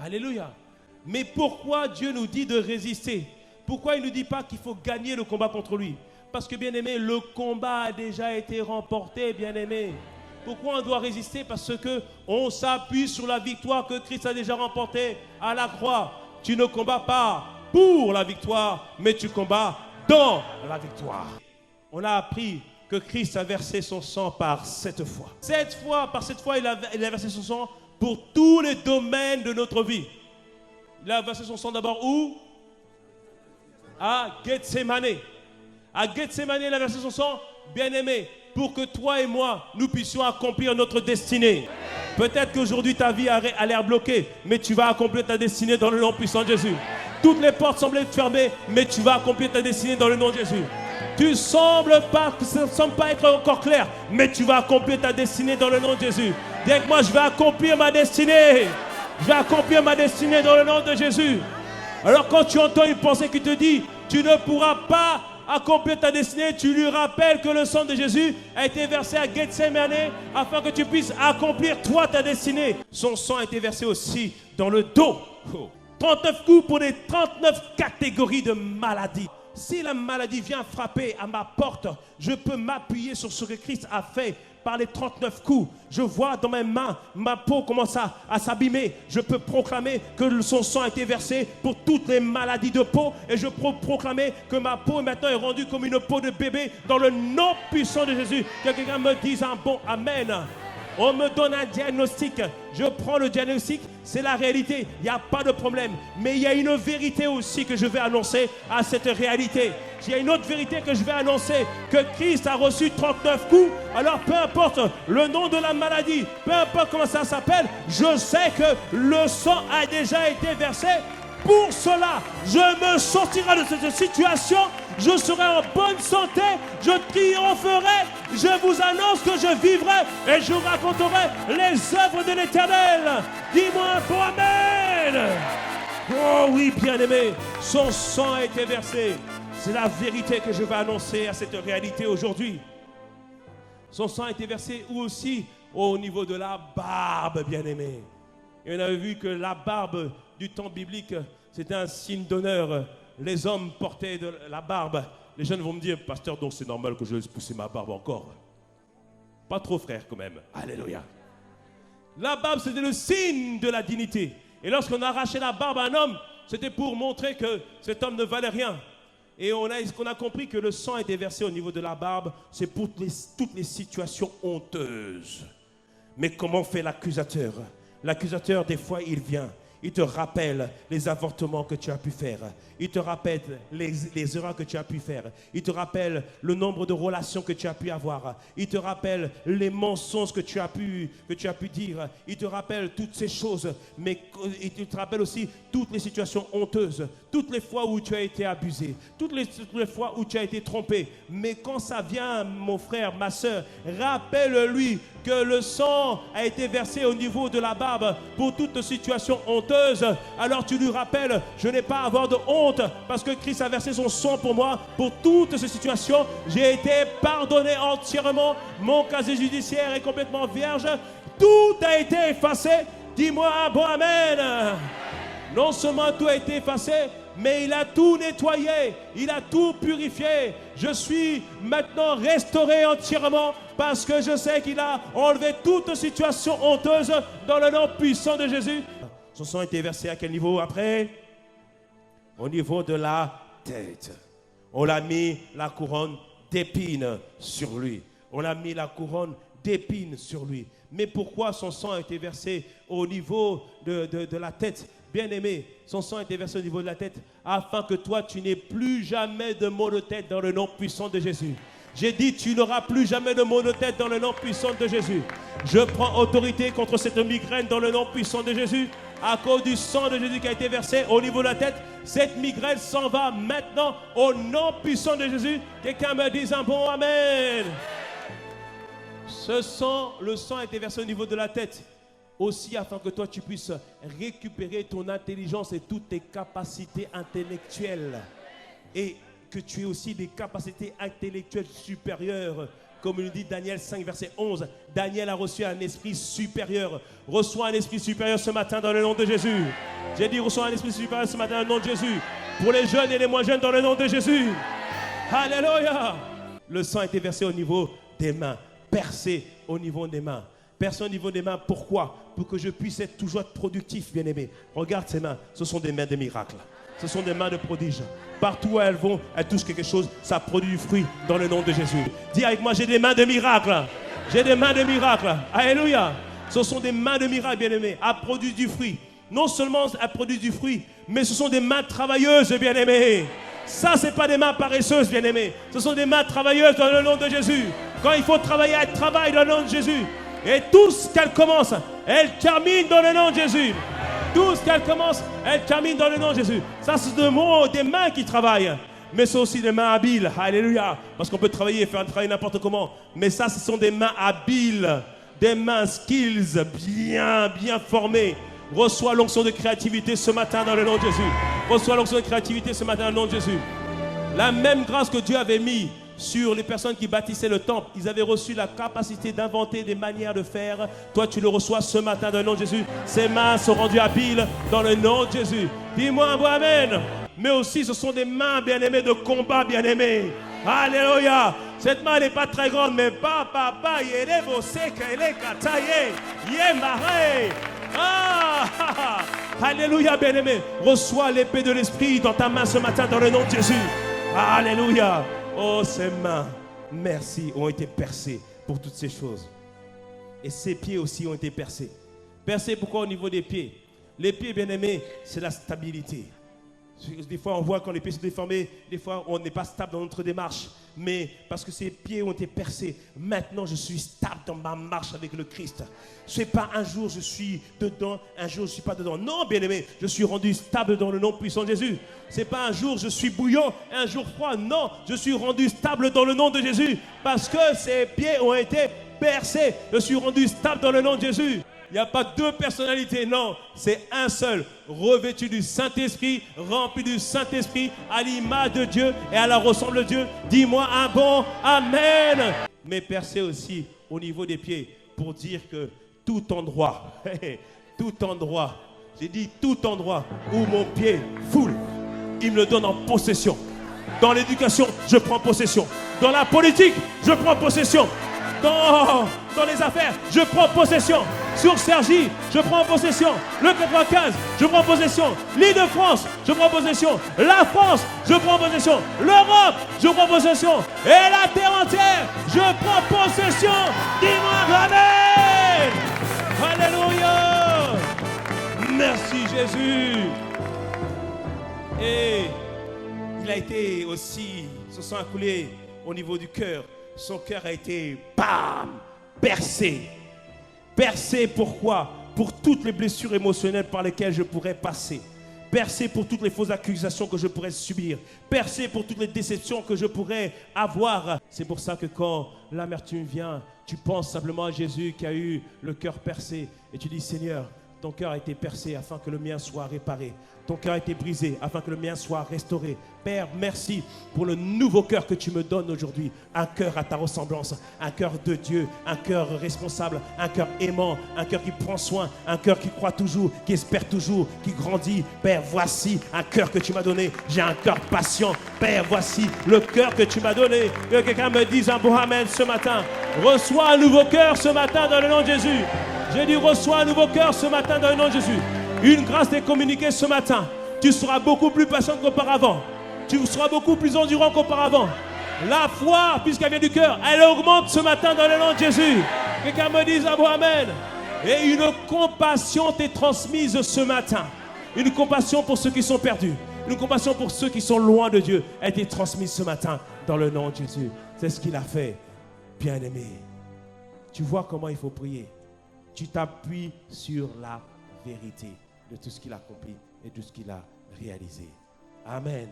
Alléluia. Mais pourquoi Dieu nous dit de résister? Pourquoi il ne nous dit pas qu'il faut gagner le combat contre lui? Parce que, bien-aimé, le combat a déjà été remporté, bien-aimé. Pourquoi on doit résister? Parce qu'on s'appuie sur la victoire que Christ a déjà remportée à la croix. Tu ne combats pas pour la victoire, mais tu combats dans la victoire. On a appris que Christ a versé son sang par 7 fois. Par 7 fois, il a versé son sang pour tous les domaines de notre vie. Il a versé son sang d'abord où? À Gethsémane. À Gethsémane, il a versé son sang, bien-aimé, pour que toi et moi, nous puissions accomplir notre destinée. Peut-être qu'aujourd'hui, ta vie a l'air bloquée, mais tu vas accomplir ta destinée dans le nom puissant de Jésus. Toutes les portes semblent être fermées, mais tu vas accomplir ta destinée dans le nom de Jésus. Ça ne semble pas être encore clair, mais tu vas accomplir ta destinée dans le nom de Jésus. Dis avec moi, je vais accomplir ma destinée. Je vais accomplir ma destinée dans le nom de Jésus. Alors quand tu entends une pensée qui te dit, tu ne pourras pas accomplir ta destinée, tu lui rappelles que le sang de Jésus a été versé à Gethsémane afin que tu puisses accomplir toi ta destinée. Son sang a été versé aussi dans le dos. 39 coups pour les 39 catégories de maladies. Si la maladie vient frapper à ma porte, je peux m'appuyer sur ce que Christ a fait par les 39 coups. Je vois dans mes mains, ma peau commence à s'abîmer. Je peux proclamer que son sang a été versé pour toutes les maladies de peau. Et je peux proclamer que ma peau maintenant est rendue comme une peau de bébé dans le nom puissant de Jésus. Que quelqu'un me dise un bon amen. On me donne un diagnostic, je prends le diagnostic, c'est la réalité, il n'y a pas de problème. Mais il y a une vérité aussi que je vais annoncer à cette réalité. Il y a une autre vérité que je vais annoncer, que Christ a reçu 39 coups. Alors peu importe le nom de la maladie, peu importe comment ça s'appelle, je sais que le sang a déjà été versé. Pour cela, je me sortirai de cette situation, je serai en bonne santé, je triompherai, je vous annonce que je vivrai et je raconterai les œuvres de l'Éternel. Dis-moi un bon amen. Oh oui, bien-aimé, son sang a été versé. C'est la vérité que je vais annoncer à cette réalité aujourd'hui. Son sang a été versé où aussi? Au niveau de la barbe, bien-aimé. Et on avait vu que la barbe du temps biblique, c'était un signe d'honneur. Les hommes portaient de la barbe. Les jeunes vont me dire, pasteur, donc c'est normal que je laisse pousser ma barbe encore. Pas trop, frère, quand même. Alléluia. La barbe, c'était le signe de la dignité. Et lorsqu'on arrachait la barbe à un homme, c'était pour montrer que cet homme ne valait rien. Et on a compris que le sang était versé au niveau de la barbe, c'est pour toutes les situations honteuses. Mais comment fait l'accusateur? L'accusateur, des fois, il vient. Il te rappelle les avortements que tu as pu faire. Il te rappelle les erreurs que tu as pu faire. Il te rappelle le nombre de relations que tu as pu avoir. Il te rappelle les mensonges que tu as pu dire. Il te rappelle toutes ces choses. Mais il te rappelle aussi toutes les situations honteuses. Toutes les fois où tu as été abusé. Toutes les fois où tu as été trompé. Mais quand ça vient, mon frère, ma soeur, rappelle-lui que le sang a été versé au niveau de la barbe pour toute situation honteuse. Alors tu lui rappelles, je n'ai pas à avoir de honte parce que Christ a versé son sang pour moi, pour toutes ces situations. J'ai été pardonné entièrement. Mon casier judiciaire est complètement vierge. Tout a été effacé. Dis-moi un bon amen. Non seulement tout a été effacé, mais il a tout nettoyé, il a tout purifié. Je suis maintenant restauré entièrement parce que je sais qu'il a enlevé toute situation honteuse dans le nom puissant de Jésus. Son sang a été versé à quel niveau après? Au niveau de la tête. On l'a mis la couronne d'épines sur lui. On a mis la couronne d'épines sur lui. Mais pourquoi son sang a été versé au niveau de la tête? Bien-aimé, son sang a été versé au niveau de la tête afin que toi, tu n'aies plus jamais de maux de tête dans le nom puissant de Jésus. J'ai dit, tu n'auras plus jamais de maux de tête dans le nom puissant de Jésus. Je prends autorité contre cette migraine dans le nom puissant de Jésus. À cause du sang de Jésus qui a été versé au niveau de la tête, cette migraine s'en va maintenant au nom puissant de Jésus. Quelqu'un me dise un bon amen. Le sang a été versé au niveau de la tête. Aussi afin que toi tu puisses récupérer ton intelligence et toutes tes capacités intellectuelles et que tu aies aussi des capacités intellectuelles supérieures, comme il dit Daniel 5 verset 11. Daniel a reçu un esprit supérieur. Reçois un esprit supérieur ce matin dans le nom de Jésus. J'ai dit, reçois un esprit supérieur ce matin dans le nom de Jésus. Pour les jeunes et les moins jeunes dans le nom de Jésus. Alléluia. Le sang a été versé au niveau des mains. Percé au niveau des mains. Percé au niveau des mains, pourquoi? Pour que je puisse être toujours productif, bien-aimé. Regarde ces mains, ce sont des mains de miracles. Ce sont des mains de prodiges. Partout où elles vont, elles touchent quelque chose, ça produit du fruit dans le nom de Jésus. Dis avec moi, j'ai des mains de miracles. J'ai des mains de miracles. Alléluia. Ce sont des mains de miracles, bien-aimés. Elles produisent du fruit. Non seulement elles produisent du fruit, mais ce sont des mains travailleuses, bien-aimés. Ça, ce n'est pas des mains paresseuses, bien-aimés. Ce sont des mains travailleuses dans le nom de Jésus. Quand il faut travailler, elle travaille dans le nom de Jésus. Et tout ce qu'elle commence, elle termine dans le nom de Jésus. Tout ce qu'elle commence, elle termine dans le nom de Jésus. Ça, c'est des mains qui travaillent. Mais c'est aussi des mains habiles. Alléluia. Parce qu'on peut travailler et faire un travail n'importe comment. Mais ça, ce sont des mains habiles. Des mains skills bien formées. Reçois l'onction de créativité ce matin dans le nom de Jésus. Reçois l'onction de créativité ce matin dans le nom de Jésus. La même grâce que Dieu avait mis sur les personnes qui bâtissaient le temple, ils avaient reçu la capacité d'inventer des manières de faire. Toi, tu le reçois ce matin dans le nom de Jésus. Ces mains sont rendues habiles dans le nom de Jésus. Dis-moi un bon amen. Mais aussi, ce sont des mains bien-aimées de combat, bien-aimées. Alléluia. Cette main n'est pas très grande, mais papa, il est beau, c'est qu'elle est kataye, yemare. Alléluia, bien-aimé. Reçois l'épée de l'esprit dans ta main ce matin dans le nom de Jésus. Alléluia. Oh, ces mains, merci, ont été percées pour toutes ces choses. Et ces pieds aussi ont été percés. Percés pourquoi au niveau des pieds? Les pieds, bien-aimés, c'est la stabilité. Des fois, on voit quand les pieds sont déformés, des fois, on n'est pas stable dans notre démarche. Mais parce que ces pieds ont été percés, maintenant, je suis stable dans ma marche avec le Christ. Ce n'est pas un jour, je suis dedans, un jour, je ne suis pas dedans. Non, bien-aimé, je suis rendu stable dans le nom puissant de Jésus. Ce n'est pas un jour, je suis bouillant, un jour froid. Non, je suis rendu stable dans le nom de Jésus. Parce que ces pieds ont été percés. Je suis rendu stable dans le nom de Jésus. Il n'y a pas deux personnalités, non, c'est un seul, revêtu du Saint-Esprit, rempli du Saint-Esprit, à l'image de Dieu et à la ressemble de Dieu. Dis-moi un bon Amen. Mais percé aussi au niveau des pieds, pour dire que tout endroit, j'ai dit tout endroit où mon pied foule, il me le donne en possession. Dans l'éducation, je prends possession. Dans la politique, je prends possession. Dans les affaires, je prends possession. Sur Cergy, je prends possession. Le 95, je prends possession. L'Île-de-France, je prends possession. La France, je prends possession. L'Europe, je prends possession. Et la terre entière, je prends possession. Dis-moi Amen. Alléluia. Merci Jésus. Et il a été aussi, se sang a coulé au niveau du cœur. Son cœur a été, percé. Percé, pourquoi? Pour toutes les blessures émotionnelles par lesquelles je pourrais passer. Percé pour toutes les fausses accusations que je pourrais subir. Percé pour toutes les déceptions que je pourrais avoir. C'est pour ça que quand l'amertume vient, tu penses simplement à Jésus qui a eu le cœur percé. Et tu dis, Seigneur, ton cœur a été percé afin que le mien soit réparé. Ton cœur a été brisé afin que le mien soit restauré. Père, merci pour le nouveau cœur que tu me donnes aujourd'hui. Un cœur à ta ressemblance, un cœur de Dieu, un cœur responsable, un cœur aimant, un cœur qui prend soin, un cœur qui croit toujours, qui espère toujours, qui grandit. Père, voici un cœur que tu m'as donné. J'ai un cœur patient. Père, voici le cœur que tu m'as donné. Que quelqu'un me dise un bon amen ce matin. Reçois un nouveau cœur ce matin dans le nom de Jésus. J'ai dit, reçois un nouveau cœur ce matin dans le nom de Jésus. Une grâce t'est communiquée ce matin. Tu seras beaucoup plus patient qu'auparavant. Tu seras beaucoup plus endurant qu'auparavant. La foi, puisqu'elle vient du cœur, elle augmente ce matin dans le nom de Jésus. Quelqu'un me dise un bon amen. Et une compassion t'est transmise ce matin. Une compassion pour ceux qui sont perdus. Une compassion pour ceux qui sont loin de Dieu. Elle t'est transmise ce matin dans le nom de Jésus. C'est ce qu'il a fait, bien-aimé. Tu vois comment il faut prier. Tu t'appuies sur la vérité de tout ce qu'il a accompli et de tout ce qu'il a réalisé. Amen.